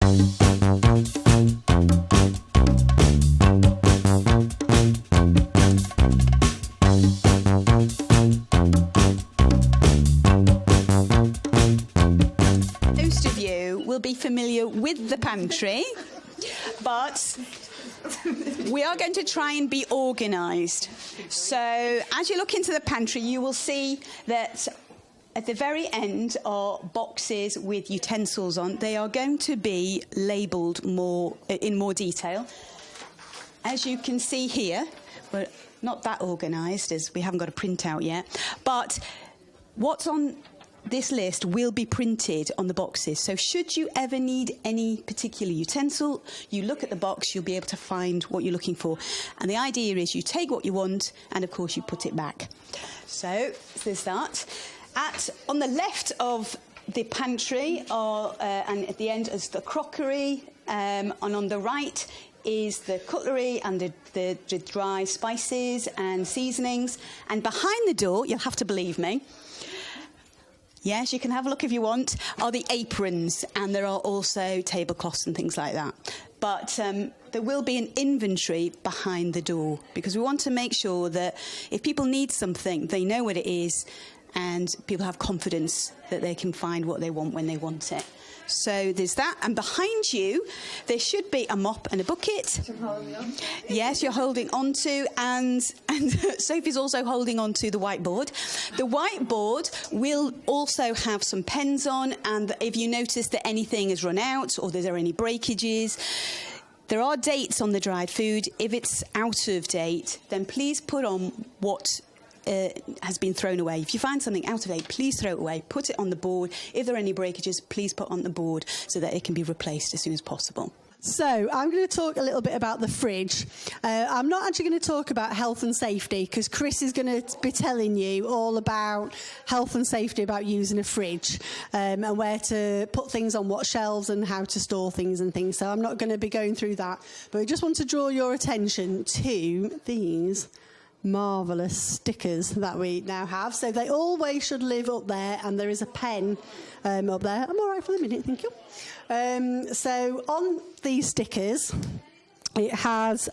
Most of you will be familiar with the pantry, but we are going to try and be organised. So as you look into the pantry, you will see that at the very end are boxes with utensils on. They are going to be labelled in more detail. As you can see here, we're not that organised as we haven't got a printout yet, but what's on this list will be printed on the boxes. So should you ever need any particular utensil, you look at the box, you'll be able to find what you're looking for. And the idea is you take what you want and, of course, you put it back. So there's that. On the left of the pantry and at the end is the crockery, and on the right is the cutlery and the dry spices and seasonings. And behind the door, you'll have to believe me, yes, you can have a look if you want, are the aprons, and there are also tablecloths and things like that. But there will be an inventory behind the door, because we want to make sure that if people need something, they know what it is, and people have confidence that they can find what they want when they want it. So there's that, and behind you there should be a mop and a bucket. Yes, you're holding on to, and Sophie's also holding on to the whiteboard. The whiteboard will also have some pens on, and if you notice that anything has run out or there are any breakages, there are dates on the dried food. If it's out of date, then please put on what has been thrown away. If you find something out of date, please throw it away. Put it on the board. If there are any breakages, please put on the board so that it can be replaced as soon as possible. So I'm going to talk a little bit about the fridge. I'm not actually going to talk about health and safety, because Chris is going to be telling you all about health and safety about using a fridge, and where to put things on what shelves and how to store things and things. So I'm not going to be going through that. But I just want to draw your attention to these marvellous stickers that we now have. So they always should live up there, and there is a pen up there. I'm all right for the minute, thank you. So on these stickers, it has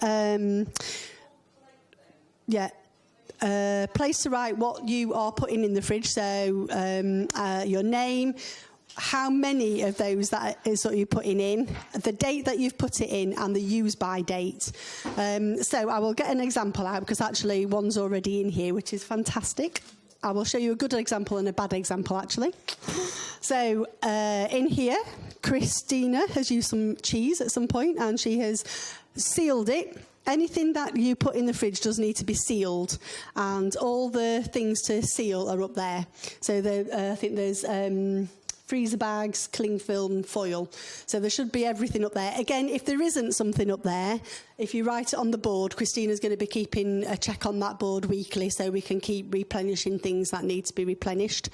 place to write what you are putting in the fridge. So your name, how many of those that is what you're putting in, the date that you've put it in, and the use by date. So I will get an example out, because actually one's already in here, which is fantastic. I will show you a good example and a bad example, actually. So in here, Christina has used some cheese at some point, and she has sealed it. Anything that you put in the fridge does need to be sealed, and all the things to seal are up there. So I think there's freezer bags, cling film, foil. So there should be everything up there. Again, if there isn't something up there, if you write it on the board, Christina's going to be keeping a check on that board weekly, so we can keep replenishing things that need to be replenished.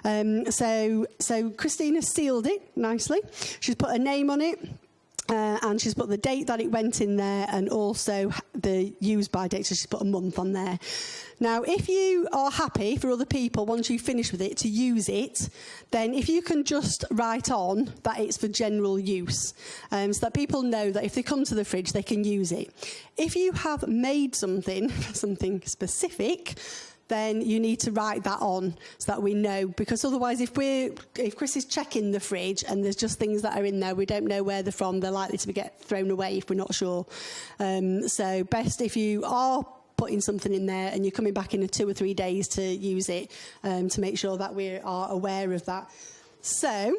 So Christina sealed it nicely. She's put a name on it. And she's put the date that it went in there, and also the use by date, so she's put a month on there. Now, if you are happy for other people, once you finish with it, to use it, then if you can just write on that it's for general use, so that people know that if they come to the fridge, they can use it. If you have made something specific, then you need to write that on so that we know, because otherwise if Chris is checking the fridge and there's just things that are in there, we don't know where they're from, they're likely to get thrown away if we're not sure. So best if you are putting something in there and you're coming back in 2 or 3 days to use it, to make sure that we are aware of that. So,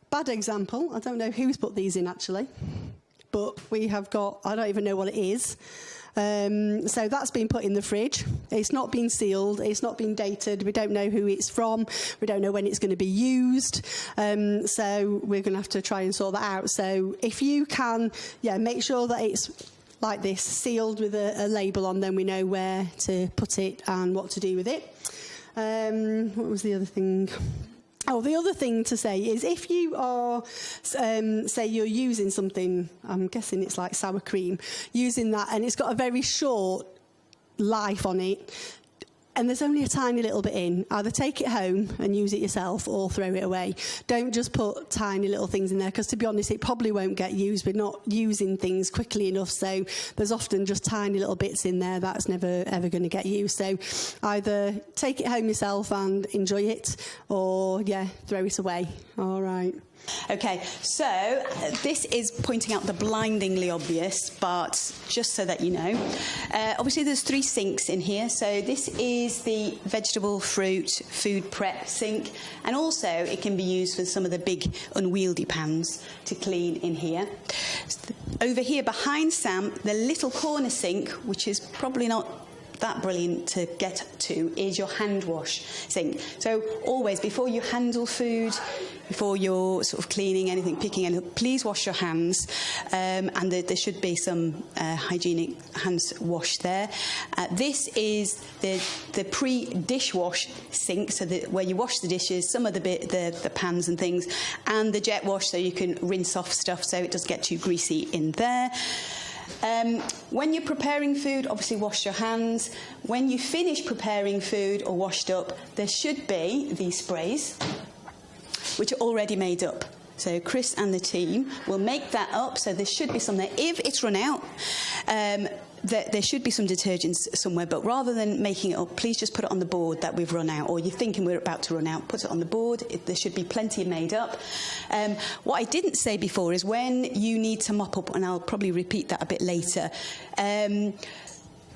bad example, I don't know who's put these in actually, but we have got, I don't even know what it is. So that's been put in the fridge. It's not been sealed. It's not been dated. We don't know who it's from. We don't know when it's going to be used. So we're going to have to try and sort that out. So if you can, make sure that it's like this, sealed with a label on, then we know where to put it and what to do with it. What was the other thing? Oh, the other thing to say is if you are, say you're using something, I'm guessing it's like sour cream, using that and it's got a very short life on it, and there's only a tiny little bit in. Either take it home and use it yourself or throw it away. Don't just put tiny little things in there, because to be honest, it probably won't get used. We're not using things quickly enough, so there's often just tiny little bits in there that's never ever going to get used. So either take it home yourself and enjoy it, or throw it away. All right. Okay, so this is pointing out the blindingly obvious, but just so that you know. Obviously, there's 3 sinks in here. So this is the vegetable, fruit, food prep sink. And also, it can be used for some of the big unwieldy pans to clean in here. Over here behind Sam, the little corner sink, which is probably not that brilliant to get to, is your hand wash sink. So always, before you handle food, before you're sort of cleaning anything, picking anything, please wash your hands. And there should be some hygienic hands wash there. This is the pre-dish wash sink, so that where you wash the dishes, some of the pans and things, and the jet wash, so you can rinse off stuff so it doesn't get too greasy in there. When you're preparing food, obviously wash your hands. When you finish preparing food or washed up, there should be these sprays, which are already made up. So Chris and the team will make that up, so there should be some there. If it's run out, there should be some detergents somewhere, but rather than making it up, please just put it on the board that we've run out, or you're thinking we're about to run out, put it on the board. There should be plenty made up. What I didn't say before is when you need to mop up, and I'll probably repeat that a bit later, the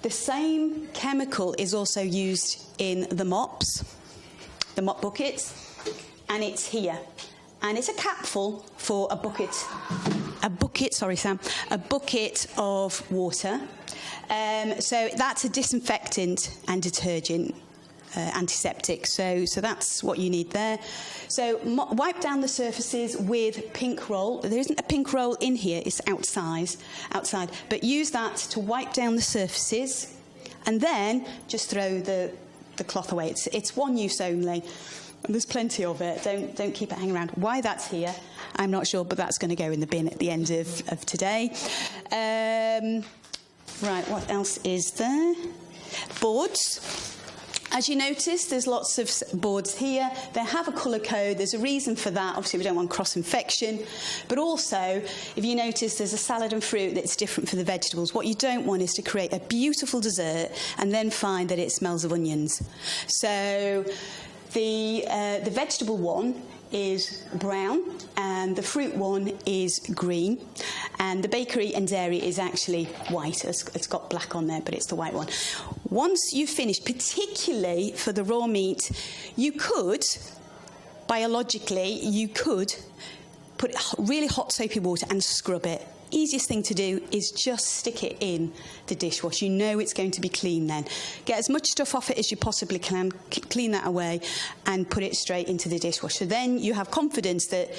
same chemical is also used in the mops, the mop buckets, and it's here. And it's a capful for a bucket of water. So that's a disinfectant and detergent, antiseptic. So that's what you need there. So wipe down the surfaces with pink roll. There isn't a pink roll in here, it's outside. But use that to wipe down the surfaces, and then just throw the cloth away. It's one use only. And there's plenty of it. Don't keep it hanging around. Why that's here, I'm not sure, but that's going to go in the bin at the end of today. Right, what else is there? Boards. As you notice, there's lots of boards here. They have a colour code. There's a reason for that. Obviously, we don't want cross-infection. But also, if you notice, there's a salad and fruit that's different for the vegetables. What you don't want is to create a beautiful dessert and then find that it smells of onions. So the vegetable one is brown and the fruit one is green, and the bakery and dairy is actually white. It's got black on there, but it's the white one. Once you've finished, particularly for the raw meat, you could, biologically, put really hot soapy water and scrub it. Easiest thing to do is just stick it in the dishwasher. You know it's going to be clean then. Get as much stuff off it as you possibly can, clean that away, and put it straight into the dishwasher. Then you have confidence that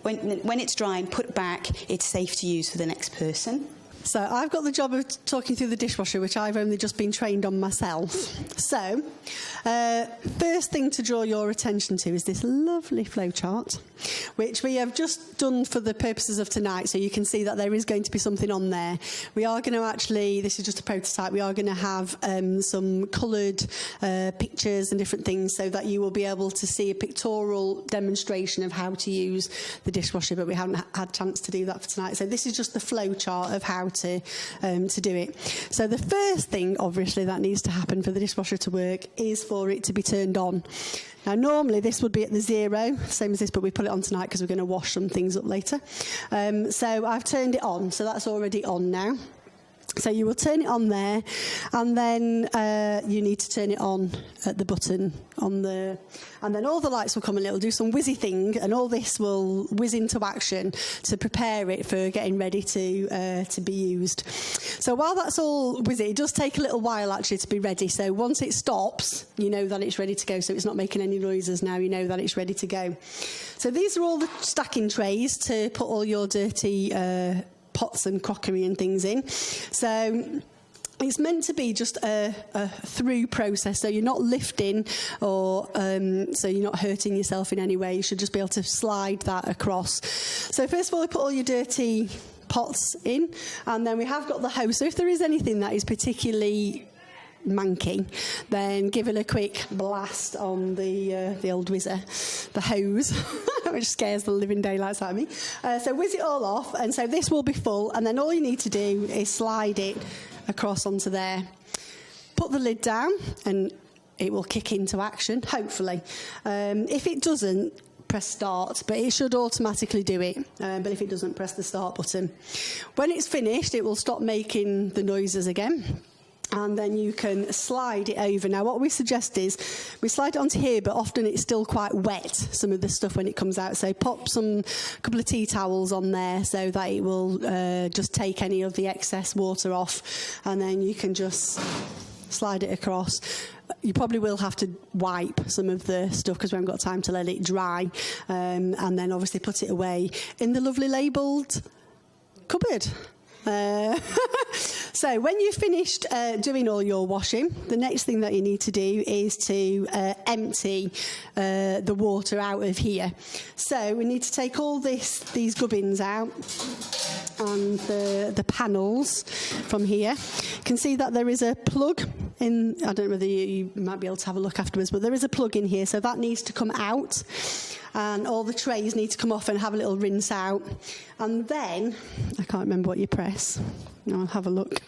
when it's dry and put back, it's safe to use for the next person. So I've got the job of talking through the dishwasher, which I've only just been trained on myself. So first thing to draw your attention to is this lovely flowchart, which we have just done for the purposes of tonight, so you can see that there is going to be something on there. We are going to actually, this is just a prototype, we are going to have some coloured pictures and different things so that you will be able to see a pictorial demonstration of how to use the dishwasher, but we haven't had a chance to do that for tonight. So this is just the flowchart of how to do it. So the first thing, obviously, that needs to happen for the dishwasher to work is for it to be turned on. Now, normally this would be at the 0, same as this, but we put it on tonight because we're going to wash some things up later. So I've turned it on, so that's already on now. So you will turn it on there, and then you need to turn it on at the button on the, and then all the lights will come and it'll do some whizzy thing, and all this will whiz into action to prepare it for getting ready to be used. So while that's all whizzy, it does take a little while actually to be ready. So once it stops, you know that it's ready to go. So it's not making any noises now. You know that it's ready to go. So these are all the stacking trays to put all your dirty pots and crockery and things in. So it's meant to be just a through process, so you're not lifting or so you're not hurting yourself in any way. You should just be able to slide that across. So first of all, we put all your dirty pots in, and then we have got the hose. So if there is anything that is particularly manky, then give it a quick blast on the old whizzer, the hose, which scares the living daylights out of me. So whiz it all off, and so this will be full, and then all you need to do is slide it across onto there. Put the lid down, and it will kick into action, hopefully. If it doesn't, press start, but it should automatically do it. But if it doesn't, press the start button. When it's finished, it will stop making the noises again. And then you can slide it over. Now, what we suggest is we slide it onto here, but often it's still quite wet, some of the stuff when it comes out. So pop a couple of tea towels on there so that it will just take any of the excess water off. And then you can just slide it across. You probably will have to wipe some of the stuff because we haven't got time to let it dry. And then obviously put it away in the lovely labelled cupboard. So when you've finished doing all your washing, the next thing that you need to do is to empty the water out of here. So we need to take all these gubbins out and the panels from here. You can see that there is a plug in. I don't know whether you might be able to have a look afterwards, but there is a plug in here, so that needs to come out. And all the trays need to come off and have a little rinse out. And then, I can't remember what you press. I'll have a look.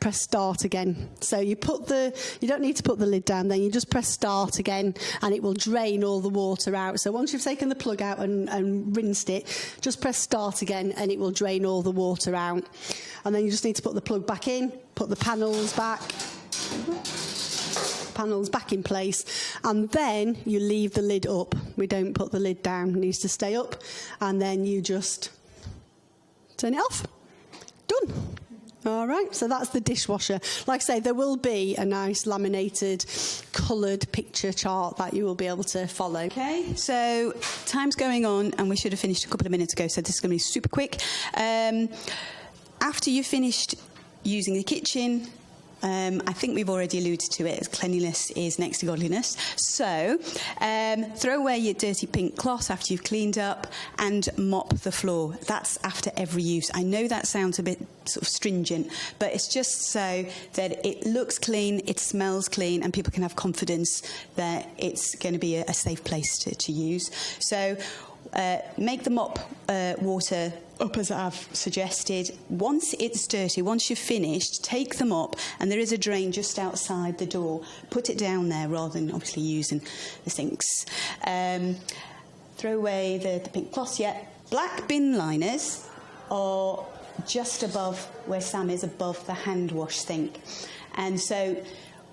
Press start again. So you don't need to put the lid down then, you just press start again and it will drain all the water out. So once you've taken the plug out and rinsed it, just press start again and it will drain all the water out. And then you just need to put the plug back in, put the panels back in place, and then you leave the lid up. We don't put the lid down, it needs to stay up, and then you just turn it off. Done. All right, so that's the dishwasher. Like I say, there will be a nice laminated, coloured picture chart that you will be able to follow. Okay, so time's going on, and we should have finished a couple of minutes ago, so this is going to be super quick. After you've finished using the kitchen, I think we've already alluded to it, as cleanliness is next to godliness. So throw away your dirty pink cloth after you've cleaned up and mop the floor. That's after every use. I know that sounds a bit sort of stringent, but it's just so that it looks clean, it smells clean, and people can have confidence that it's going to be a safe place to use. So make the mop water up as I've suggested. Once it's dirty, once you've finished, take the mop, and there is a drain just outside the door. Put it down there rather than obviously using the sinks. Throw away the pink cloths yet. Black bin liners are just above where Sam is, above the hand wash sink. And so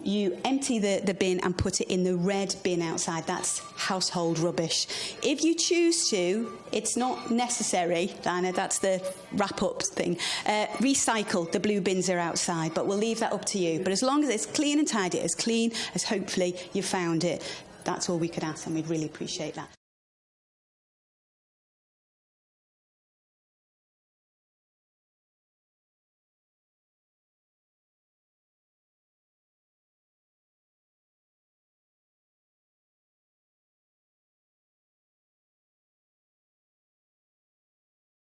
you empty the bin and put it in the red bin outside. That's household rubbish. If you choose to, it's not necessary, Diana, that's the wrap-up thing. Recycle, the blue bins are outside, but we'll leave that up to you. But as long as it's clean and tidy, as clean as hopefully you found it, that's all we could ask, and we'd really appreciate that.